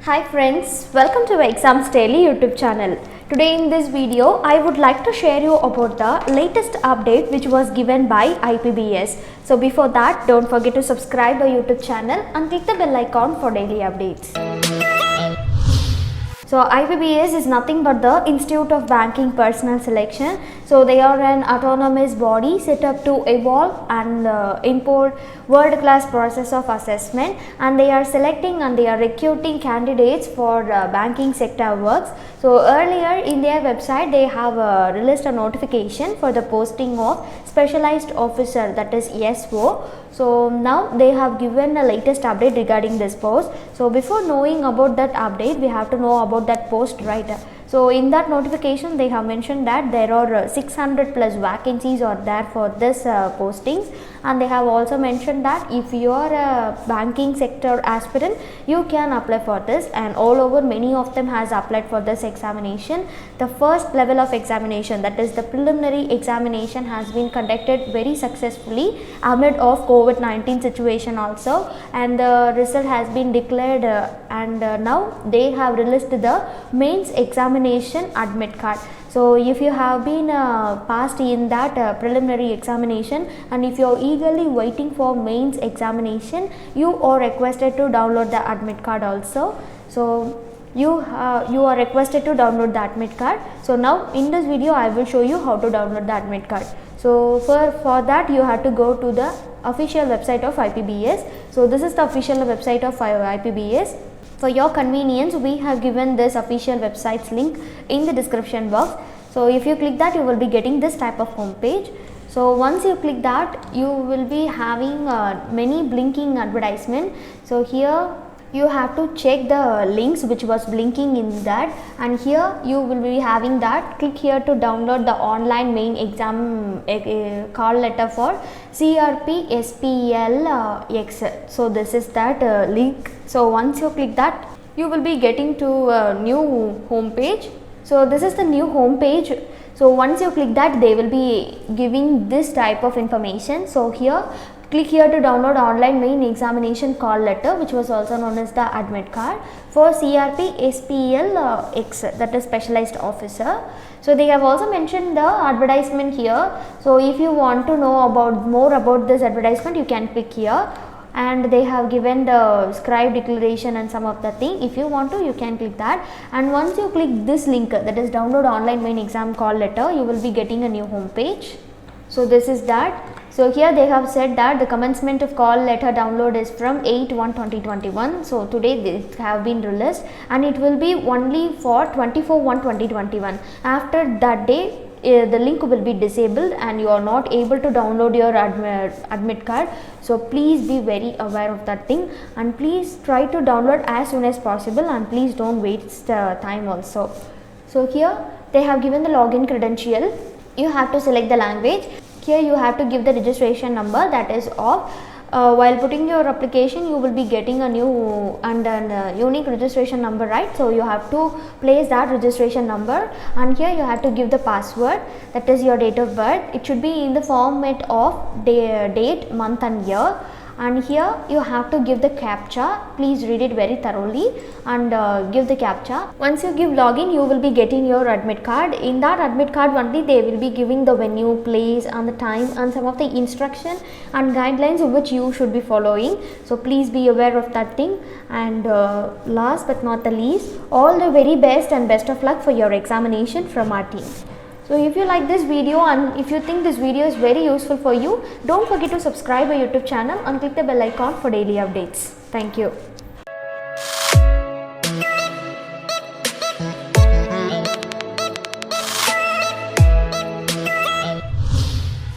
Hi friends, welcome to Exams Daily YouTube channel. Today in this video, I would like to share you about the latest update which was given by IPBS. So before that, don't forget to subscribe our YouTube channel and click the bell icon for daily updates. So IPBS is nothing but the Institute of Banking Personnel Selection. So they are an autonomous body set up to evolve and import world-class process of assessment, and they are selecting and they are recruiting candidates for banking sector works. So earlier in their website they have released a notification for the posting of specialized officer, that is SO. So now they have given the latest update regarding this post. So before knowing about that update, we have to know about that post, right? So in that notification they have mentioned that there are 600 plus vacancies are there for this postings, and they have also mentioned that if you are a banking sector aspirant, you can apply for this, and all over many of them has applied for this examination. The first level of examination, that is the preliminary examination, has been conducted very successfully amid of COVID-19 situation also, and the result has been declared and now they have released the mains examination admit card. So if you have been passed in that preliminary examination, and if you are eagerly waiting for mains examination, you are requested to download the admit card also. So you are requested to download the admit card. So now in this video I will show you how to download the admit card. So for that you have to go to the official website of IPBS. So this is the official website of IPBS. For your convenience, we have given this official website's link in the description box. So if you click that, you will be getting this type of home page. So once you click that, you will be having many blinking advertisement. So here you have to check the links which was blinking in that, and here you will be having that. Click here to download the online main exam call letter for CRP SPL X. So this is that link. So once you click that, you will be getting to a new home page. So this is the new home page. So once you click that, they will be giving this type of information. So here click here to download online main examination call letter, which was also known as the admit card for CRP SPL X, that is specialized officer. So they have also mentioned the advertisement here. So if you want to know about more about this advertisement, you can click here, and they have given the scribe declaration and some of the thing. If you want to, you can click that, and once you click this link, that is download online main exam call letter, you will be getting a new home page. So this is that. So here they have said that the commencement of call letter download is from 8/1/2021. So today this have been released, and it will be only for 24/1/2021. After that day, the link will be disabled and you are not able to download your admit card. So please be very aware of that thing, and please try to download as soon as possible, and please don't waste time also. So here they have given the login credential. You have to select the language. Here you have to give the registration number, that is off. While putting your application, you will be getting a new and unique registration number, right? So you have to place that registration number, and here you have to give the password, that is your date of birth. It should be in the format of date, month and year. And here you have to give the captcha. Please read it very thoroughly and give the captcha. Once you give login, you will be getting your admit card. In that admit card only, they will be giving the venue, place and the time and some of the instruction and guidelines which you should be following. So please be aware of that thing. And last but not the least, all the very best and best of luck for your examination from our team. So if you like this video and if you think this video is very useful for you, don't forget to subscribe our YouTube channel and click the bell icon for daily updates. Thank you.